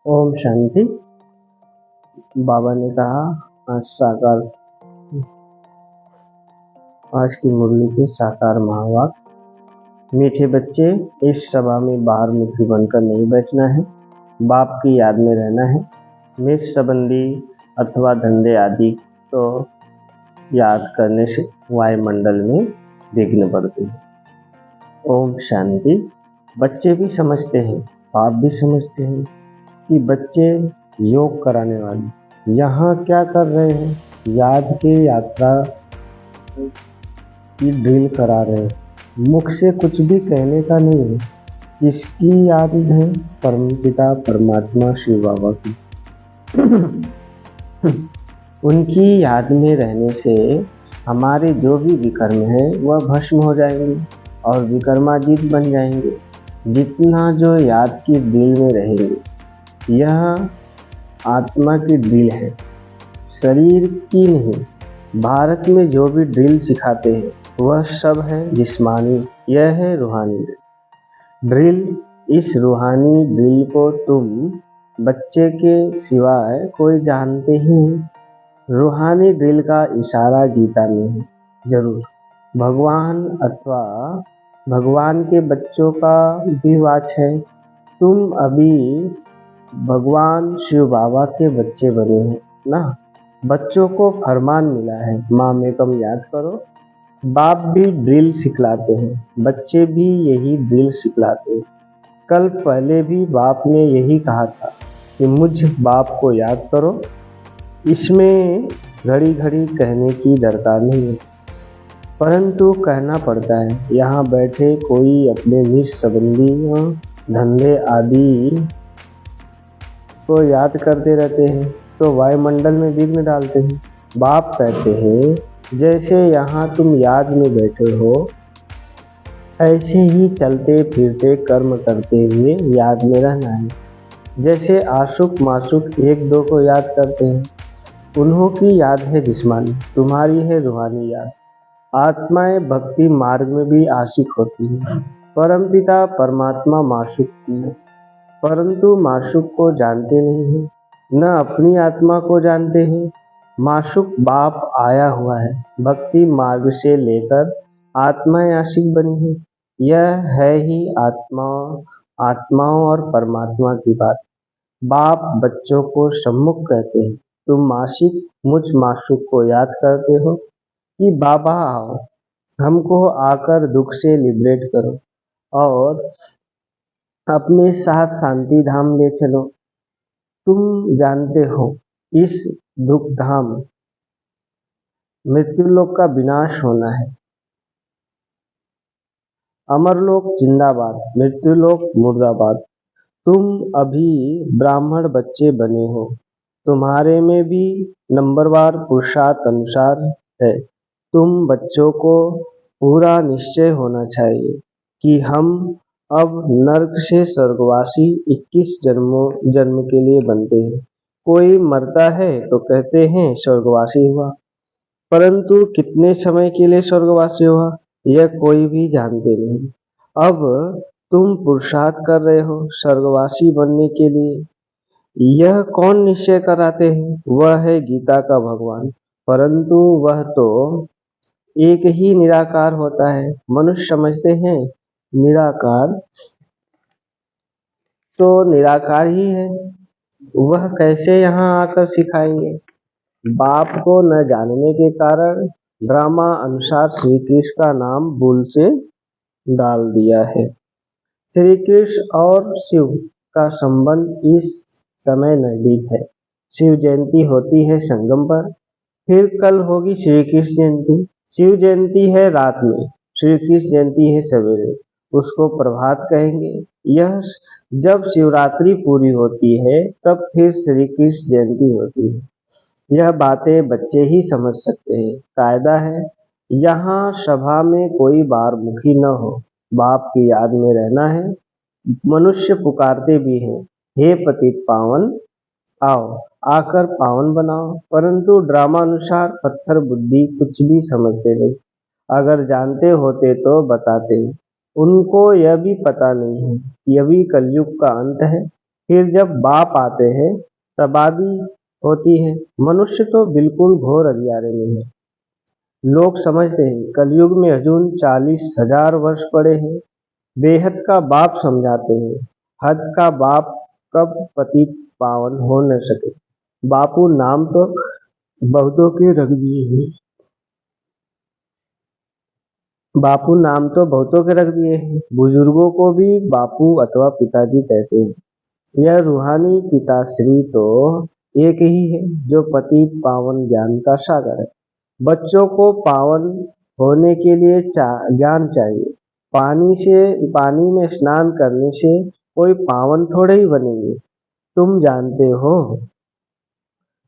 ओम शांति। बाबा ने कहा आज साकार, आज की मुरली के साकार महावाक्य। मीठे बच्चे, इस सभा में बाहर मुखी बनकर नहीं बैठना है, बाप की याद में रहना है। मेष संबंधी अथवा धंधे आदि तो याद करने से वायुमंडल में विघ्न पड़ते हैं। ओम शांति। बच्चे भी समझते हैं, बाप भी समझते हैं कि बच्चे योग कराने वाले यहाँ क्या कर रहे हैं, याद के यात्रा की ड्रिल करा रहे हैं। मुख से कुछ भी कहने का नहीं है, किसकी याद है? परमपिता परमात्मा शिव बाबा की। उनकी याद में रहने से हमारे जो भी विकर्म है वह भस्म हो जाएंगे और विकर्माजीत बन जाएंगे। जितना जो याद की ड्रिल में रहेंगे, यह आत्मा की ड्रिल है, शरीर की नहीं। भारत में जो भी ड्रिल सिखाते हैं वह सब है जिस्मानी, यह है रूहानी ड्रिल। इस रूहानी ड्रिल को तुम बच्चे के सिवाय कोई जानते ही नहीं। रूहानी ड्रिल का इशारा गीता में है जरूर। भगवान अथवा भगवान के बच्चों का भी वाच है। तुम अभी भगवान शिव बाबा के बच्चे बने हैं ना। बच्चों को फरमान मिला है, माँ में कम याद करो। बाप भी ड्रिल सिखलाते हैं, बच्चे भी यही ड्रिल सिखलाते हैं। कल पहले भी बाप ने यही कहा था कि मुझ बाप को याद करो। इसमें घड़ी घड़ी कहने की दरकार नहीं है, परंतु कहना पड़ता है। यहाँ बैठे कोई अपने निज संबंधियों धंधे आदि को याद करते रहते हैं तो वायुमंडल में विघ्न डालते हैं। बाप कहते हैं जैसे यहाँ तुम याद में बैठे हो, ऐसे ही चलते फिरते कर्म करते हुए याद में रहना है। जैसे आशुक माशुक एक दो को याद करते हैं, उन्हों की याद है जिस्मानी, तुम्हारी है रूहानी याद। आत्माएं भक्ति मार्ग में भी आशिक होती हैं। परमपिता परमात्मा माशुक की, परंतु माशुक को जानते नहीं हैं, न अपनी आत्मा को जानते हैं। माशुक बाप आया हुआ है, भक्ति मार्ग से लेकर आत्माएं आशिक बनी है। यह है ही आत्माओं और परमात्मा की बात। बाप बच्चों को सम्मुख कहते हैं, तुम माशिक मुझ माशुक को याद करते हो कि बाबा आओ, हमको आकर दुख से लिबरेट करो और अपने साथ शांति धाम ले चलो। तुम जानते हो इस दुख धाम मृत्युलोक का विनाश होना है। अमरलोक जिंदाबाद, मृत्युलोक मुर्दाबाद। तुम अभी ब्राह्मण बच्चे बने हो, तुम्हारे में भी नंबरवार पुरुषार्थ अनुसार है। तुम बच्चों को पूरा निश्चय होना चाहिए कि हम अब नर्क से स्वर्गवासी 21 जन्म के लिए बनते हैं। कोई मरता है तो कहते हैं स्वर्गवासी हुआ, परंतु कितने समय के लिए स्वर्गवासी हुआ यह कोई भी जानते नहीं। अब तुम पुरुषार्थ कर रहे हो स्वर्गवासी बनने के लिए। यह कौन निश्चय कराते हैं? वह है गीता का भगवान, परंतु वह तो एक ही निराकार होता है। मनुष्य समझते हैं निराकार तो निराकार ही है, वह कैसे यहाँ आकर सिखाएंगे? बाप को न जानने के कारण ड्रामा अनुसार श्री कृष्ण का नाम भूल से डाल दिया है। श्री कृष्ण और शिव का संबंध इस समय नजदीक है। शिव जयंती होती है संगम पर, फिर कल होगी श्री कृष्ण जयंती। शिव जयंती है रात में, श्री कृष्ण जयंती है सवेरे, उसको प्रभात कहेंगे। यह जब शिवरात्रि पूरी होती है तब फिर श्री कृष्ण जयंती होती है। यह बातें बच्चे ही समझ सकते हैं। कायदा है यहाँ सभा में कोई बार मुखी न हो, बाप की याद में रहना है। मनुष्य पुकारते भी हैं, हे पतित पावन आओ, आकर पावन बनाओ, परंतु ड्रामा अनुसार पत्थर बुद्धि कुछ भी समझते नहीं। अगर जानते होते तो बताते। उनको यह भी पता नहीं है, यह भी कलयुग का अंत है। फिर जब बाप आते हैं तबाही होती है। मनुष्य तो बिल्कुल घोर अंधियारे में है। लोग समझते हैं कलयुग में अजून 40,000 वर्ष पड़े हैं। बेहद का बाप समझाते हैं हद का बाप कब पतित पावन हो न सके। बापू नाम तो बहुतों के रख दिए हैं। बापू नाम तो बहुतों के रख दिए हैं। बुजुर्गों को भी बापू अथवा पिताजी कहते हैं। यह रूहानी पिताश्री तो एक ही है जो पतित पावन ज्ञान का सागर है। बच्चों को पावन होने के लिए ज्ञान चाहिए। पानी में स्नान करने से कोई पावन थोड़े ही बनेंगे। तुम जानते हो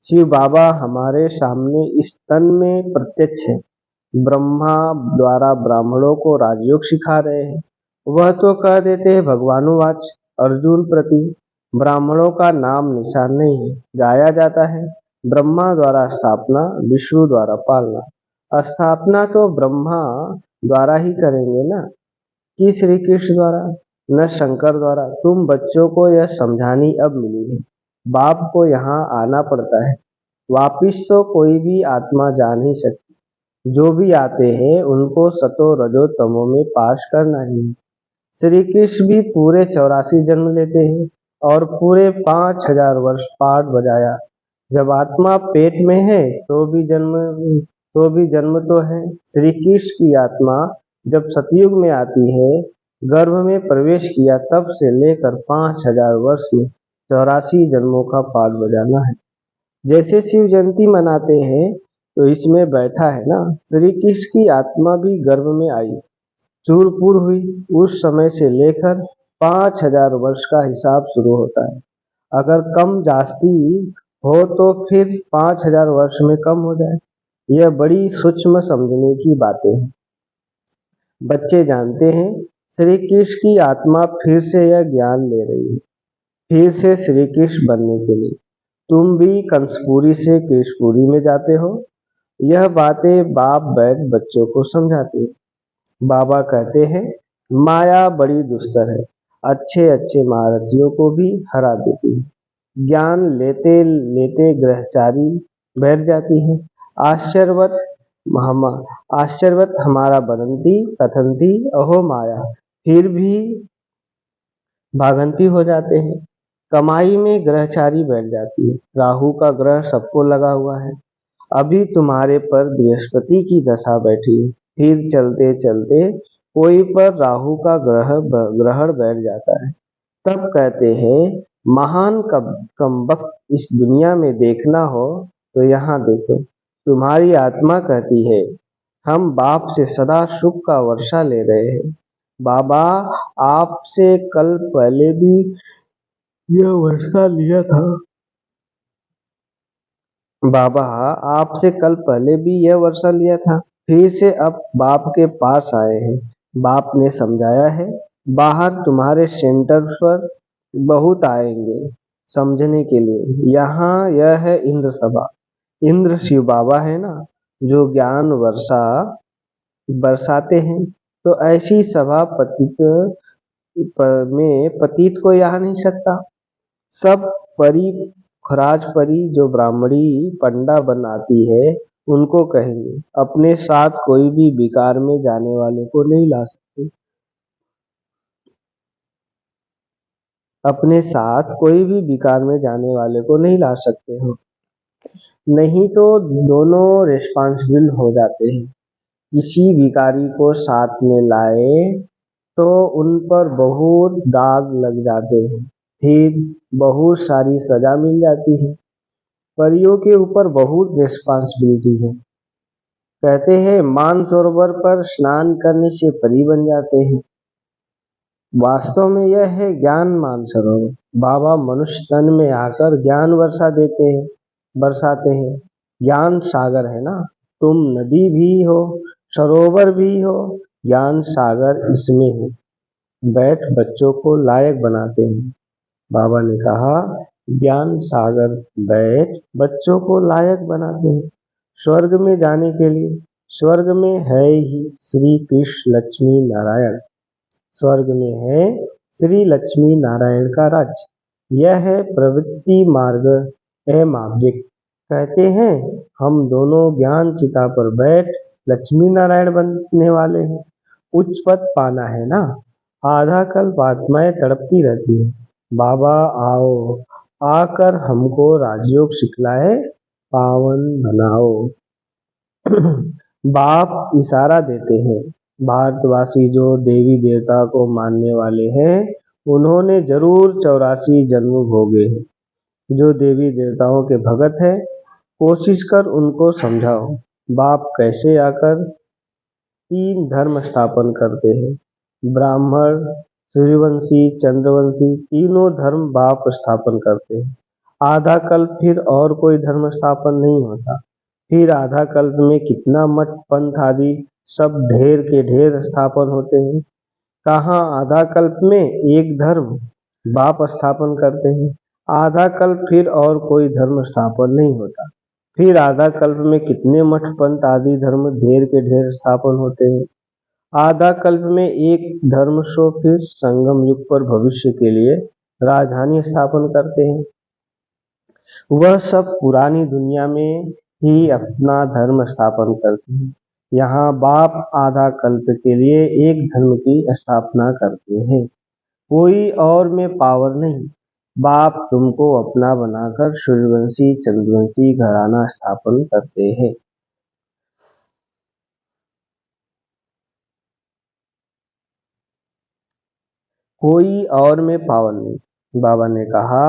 शिव बाबा हमारे सामने इस तन में प्रत्यक्ष है। ब्रह्मा द्वारा ब्राह्मणों को राजयोग सिखा रहे हैं। वह तो कह देते हैं भगवानुवाच अर्जुन प्रति ब्राह्मणों का नाम निशान नहीं है। गाया जाता है ब्रह्मा द्वारा स्थापना विष्णु द्वारा पालना। स्थापना तो ब्रह्मा द्वारा ही करेंगे ना कि श्री कृष्ण द्वारा, न शंकर द्वारा। तुम बच्चों को यह समझानी अब मिली है। बाप को यहाँ आना पड़ता है। वापिस तो कोई भी आत्मा जा नहीं सकती। जो भी आते हैं उनको सतो रजो तमो में पास करना ही है। श्री कृष्ण भी पूरे 84 जन्म लेते हैं और पूरे 5,000 वर्ष पाठ बजाया। जब आत्मा पेट में है तो भी जन्म तो है। श्री कृष्ण की आत्मा जब सतयुग में आती है, गर्भ में प्रवेश किया, तब से लेकर 5,000 वर्ष में 84 जन्मों का पाठ बजाना है। जैसे शिव जयंती मनाते हैं तो इसमें बैठा है ना। श्री कृष्ण की आत्मा भी गर्भ में आई, चूरपुर हुई। उस समय से लेकर 5,000 वर्ष का हिसाब शुरू होता है। अगर कम जास्ती हो तो फिर 5,000 वर्ष में कम हो जाए। यह बड़ी सूक्ष्म समझने की बातें हैं। बच्चे जानते हैं श्री कृष्ण की आत्मा फिर से यह ज्ञान ले रही है, फिर से श्री कृष्ण बनने के लिए। तुम भी कंसपुरी से कृष्णपुरी में जाते हो। यह बातें बाप बैठ बच्चों को समझाते हैं। बाबा कहते हैं माया बड़ी दुस्तर है, अच्छे अच्छे महारथियों को भी हरा देती है। ज्ञान लेते लेते ग्रहचारी बैठ जाती है। आश्चर्यवत हमारा बनंती कथनती अहो माया, फिर भी भागंती हो जाते हैं। कमाई में ग्रहचारी बैठ जाती है। राहु का ग्रह सबको लगा हुआ है। अभी तुम्हारे पर बृहस्पति की दशा बैठी है। फिर चलते चलते कोई पर राहु का ग्रहण बैठ जाता है। तब कहते हैं महान कमबख्त इस दुनिया में देखना हो तो यहाँ देखो। तुम्हारी आत्मा कहती है हम बाप से सदा सुख का वर्षा ले रहे हैं। बाबा आपसे कल पहले भी यह वर्षा लिया था। बाबा आपसे कल पहले भी यह वर्षा लिया था, फिर से अब बाप के पास आए हैं। बाप ने समझाया है बाहर तुम्हारे सेंटर पर बहुत आएंगे समझने के लिए। यहाँ यह है इंद्र सभा। इंद्र शिव बाबा है ना, जो ज्ञान वर्षा बरसाते हैं। तो ऐसी सभा पतित को यहाँ नहीं सकता। सब परी खराज परी जो ब्राह्मणी पंडा बनाती है उनको कहेंगे अपने साथ कोई भी विकार में जाने वाले को नहीं ला सकते। अपने साथ कोई भी विकार में जाने वाले को नहीं ला सकते हो, नहीं तो दोनों रिस्पॉन्सिबल हो जाते हैं। किसी विकारी को साथ में लाए तो उन पर बहुत दाग लग जाते हैं, फिर बहुत सारी सजा मिल जाती है। परियों के ऊपर बहुत रिस्पॉन्सिबिलिटी है। कहते हैं मानसरोवर पर स्नान करने से परी बन जाते हैं। वास्तव में यह है ज्ञान मानसरोवर। बाबा मनुष्य तन में आकर ज्ञान बरसाते हैं। ज्ञान सागर है ना। तुम नदी भी हो, सरोवर भी हो, ज्ञान सागर इसमें है। बैठ बच्चों को लायक बनाते हैं। बाबा ने कहा ज्ञान सागर बैठ बच्चों को लायक बनाते हैं स्वर्ग में जाने के लिए। स्वर्ग में है ही श्री कृष्ण लक्ष्मी नारायण। स्वर्ग में है श्री लक्ष्मी नारायण का राज्य। यह है प्रवृत्ति मार्ग एम ऑब्जेक्ट। कहते हैं हम दोनों ज्ञान चिता पर बैठ लक्ष्मी नारायण बनने वाले हैं। उच्च पद पाना है ना। आधा कल्प आत्माएं तड़पती रहती है, बाबा आओ, आकर हमको राजयोग सिखलाए, पावन बनाओ। बाप इशारा देते हैं, भारतवासी जो देवी देवता को मानने वाले हैं उन्होंने जरूर 84 जन्म भोगे हैं। जो देवी देवताओं के भगत है कोशिश कर उनको समझाओ, बाप कैसे आकर 3 धर्म स्थापन करते हैं। ब्राह्मण, सूर्यवंशी, चंद्रवंशी तीनों धर्म बाप स्थापन करते हैं। आधा कल्प फिर और कोई धर्म स्थापन नहीं होता। फिर आधा कल्प में कितना मठ पंथ आदि सब ढेर के ढेर स्थापन होते हैं। कहाँ आधा कल्प में एक धर्म बाप स्थापन करते हैं। आधा कल्प फिर और कोई धर्म स्थापन नहीं होता। फिर आधा कल्प में कितने मठ पंथ आदि धर्म ढेर के ढेर स्थापन होते हैं। आधा कल्प में एक धर्म सो फिर संगम युग पर भविष्य के लिए राजधानी स्थापन करते हैं। वह सब पुरानी दुनिया में ही अपना धर्म स्थापन करते हैं। यहाँ बाप आधा कल्प के लिए एक धर्म की स्थापना करते हैं। कोई और में पावर नहीं। बाप तुमको अपना बनाकर सूर्यवंशी चंद्रवंशी घराना स्थापन करते हैं। कोई और में पावर नहीं। बाबा ने कहा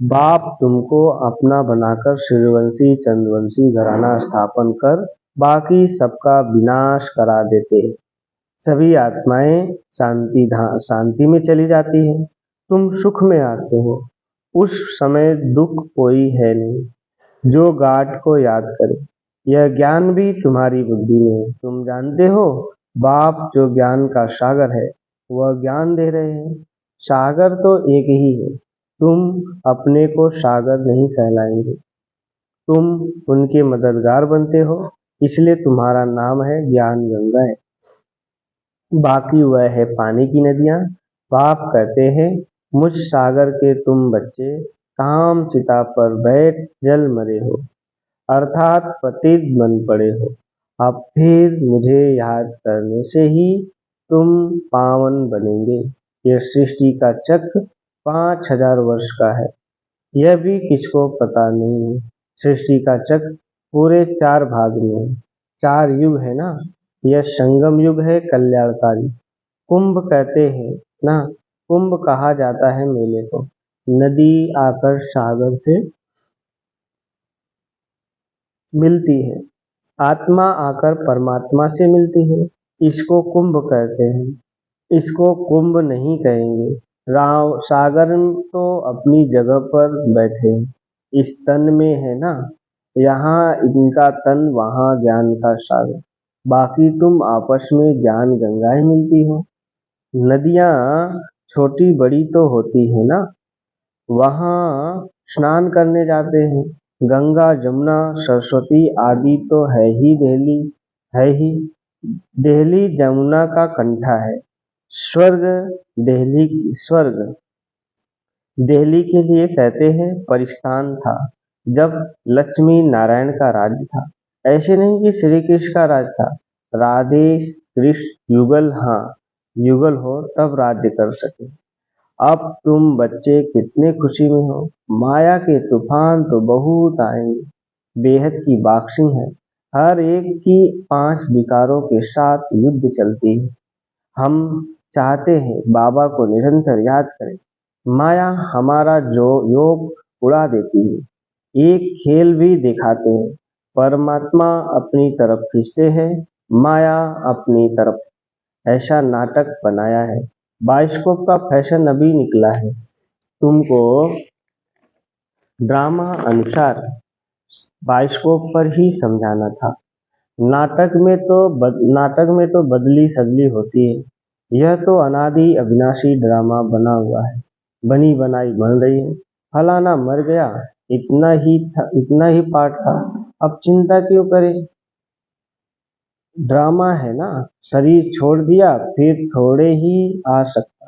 बाप तुमको अपना बनाकर सूर्यवंशी चंद्रवंशी घराना स्थापन कर बाकी सबका विनाश करा देते हैं। सभी आत्माएं शांति में चली जाती हैं। तुम सुख में आते हो। उस समय दुख कोई है नहीं। जो गाठ को याद करे। यह ज्ञान भी तुम्हारी बुद्धि में है। तुम जानते हो बाप जो ज्ञान का सागर है वह ज्ञान दे रहे हैं। सागर तो एक ही है। तुम अपने को सागर नहीं कहलाएंगे। तुम उनके मददगार बनते हो, इसलिए तुम्हारा नाम है ज्ञान गंगा है। बाकी वह है पानी की नदियां। बाप कहते हैं मुझ सागर के तुम बच्चे काम चिता पर बैठ जल मरे हो, अर्थात पतित बन पड़े हो। अब फिर मुझे याद करने से ही तुम पावन बनेंगे। यह सृष्टि का चक्र 5000 वर्ष का है। यह भी किसको पता नहीं है। सृष्टि का चक्र पूरे 4 भाग में है। 4 युग है ना। यह संगम युग है कल्याणकारी। कुंभ कहते हैं ना, कुंभ कहा जाता है मेले को। नदी आकर सागर से मिलती है, आत्मा आकर परमात्मा से मिलती है। इसको कुंभ कहते हैं। इसको कुंभ नहीं कहेंगे। राव सागर तो अपनी जगह पर बैठे हैं, इस तन में है ना। यहाँ इनका तन, वहाँ ज्ञान का सागर। बाकी तुम आपस में ज्ञान गंगाएं मिलती हो। नदियाँ छोटी बड़ी तो होती है ना। वहाँ स्नान करने जाते हैं। गंगा जमुना सरस्वती आदि तो है ही दिल्ली जमुना का कंठा है। स्वर्ग स्वर्ग दिल्ली के लिए कहते हैं परिस्थान था जब लक्ष्मी नारायण का राज्य था। ऐसे नहीं कि श्री कृष्ण का राज था। राधे कृष्ण युगल, हाँ युगल हो तब राज्य कर सके। अब तुम बच्चे कितने खुशी में हो। माया के तूफान तो बहुत आएंगे। बेहद की बॉक्सिंग है। हर एक की 5 विकारों के साथ युद्ध चलती है। हम चाहते हैं बाबा को निरंतर याद करें। माया हमारा जो योग उड़ा देती है। एक खेल भी दिखाते हैं। परमात्मा अपनी तरफ खींचते हैं, माया अपनी तरफ। ऐसा नाटक बनाया है। बायोस्कोप का फैशन अभी निकला है। तुमको ड्रामा अनुसार बायोस्कोप पर ही समझाना था। नाटक में तो बदली सदली होती है। यह तो अनादि अविनाशी ड्रामा बना हुआ है। बनी बनाई बन रही है। फलाना मर गया, इतना ही पार्ट था। अब चिंता क्यों करें। ड्रामा है ना। शरीर छोड़ दिया फिर थोड़े ही आ सकता।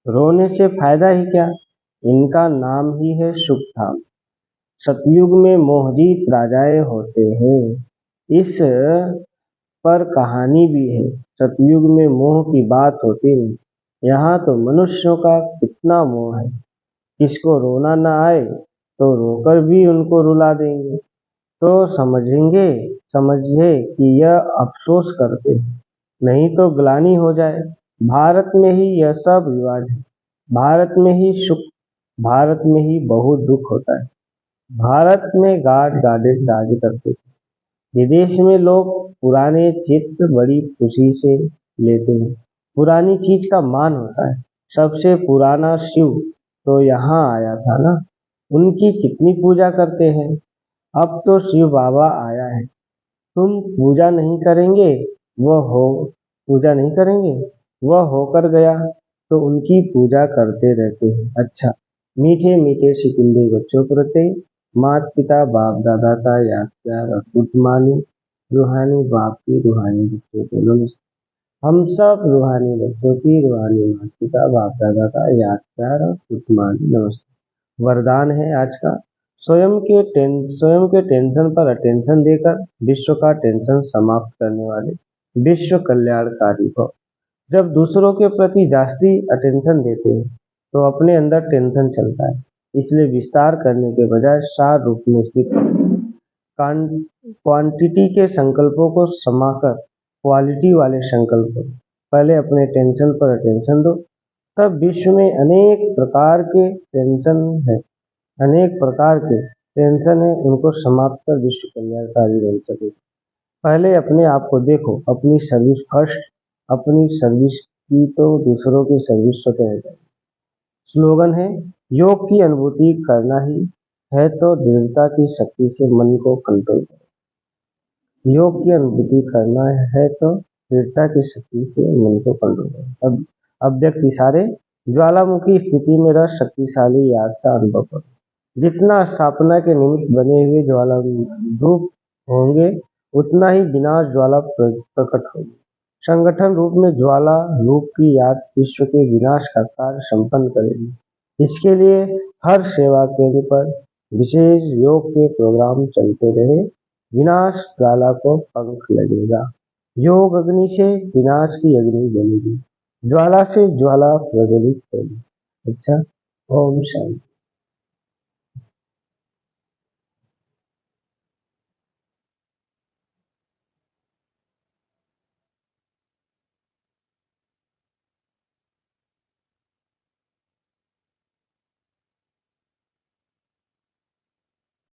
रोने से फायदा ही क्या। इनका नाम ही है सुखधाम। सतयुग में मोहजीत राजाएं होते हैं, इस पर कहानी भी है। सतयुग में मोह की बात होती नहीं, यहाँ तो मनुष्यों का कितना मोह है। किसको रोना न आए तो रोकर भी उनको रुला देंगे, तो समझे कि यह अफसोस करते हैं, नहीं तो ग्लानि हो जाए। भारत में ही यह सब रिवाज है, भारत में ही सुख, भारत में ही बहुत दुख होता है। भारत में गार्ड गार्डेड राज करते थे, विदेश में लोग पुराने चित्र बड़ी खुशी से लेते हैं। पुरानी चीज का मान होता है। सबसे पुराना शिव तो यहाँ आया था ना, उनकी कितनी पूजा करते हैं। अब तो शिव बाबा आया है, तुम पूजा नहीं करेंगे, वह हो पूजा नहीं करेंगे, वह होकर गया तो उनकी पूजा करते रहते हैं। अच्छा, मीठे मीठे शिकंजे बच्चों प्रति, माता पिता बाप दादा का याद प्यार और कुटमानी, रूहानी बाप की रूहानी बच्चों को नमस्ते। हम सब रूहानी बच्चों की रूहानी माता पिता बाप दादा का याद प्यार और कुटमानी नमस्ते। वरदान है आज का, स्वयं के टेंशन पर अटेंशन देकर विश्व का टेंशन समाप्त करने वाले विश्व कल्याणकारी भव। जब दूसरों के प्रति जास्ती अटेंशन देते हैं तो अपने अंदर टेंशन चलता है, इसलिए विस्तार करने के बजाय सार रूप में स्थित क्वांटिटी के संकल्पों को समाकर क्वालिटी वाले संकल्प करो। पहले अपने टेंशन पर अटेंशन दो, तब विश्व में अनेक प्रकार के टेंशन है, उनको समाप्त कर विश्व कल्याणकारी बन सके। पहले अपने आप को देखो, अपनी सर्विस फर्स्ट, अपनी सर्विस की तो दूसरों की सर्विस स्वतः है। स्लोगन है, योग की अनुभूति करना ही है तो दृढ़ता की शक्ति से मन को कंट्रोल करो। योग की अनुभूति करना है तो दृढ़ता की शक्ति से मन को कंट्रोल करो। अब अव्यक्त इशारे, ज्वालामुखी स्थिति में रह शक्तिशाली याद का अनुभव करो। जितना स्थापना के निमित्त बने हुए ज्वाला रूप होंगे, उतना ही विनाश ज्वाला प्रकट होगी। संगठन रूप में ज्वाला रूप की याद विश्व के विनाश का कार्य संपन्न करेगी। इसके लिए हर सेवा केंद्र पर विशेष योग के प्रोग्राम चलते रहे, विनाश ज्वाला को पंख लगेगा। योग अग्नि से विनाश की अग्नि बनेगी, ज्वाला से ज्वाला प्रज्वलित होगी। अच्छा, ओम शांति।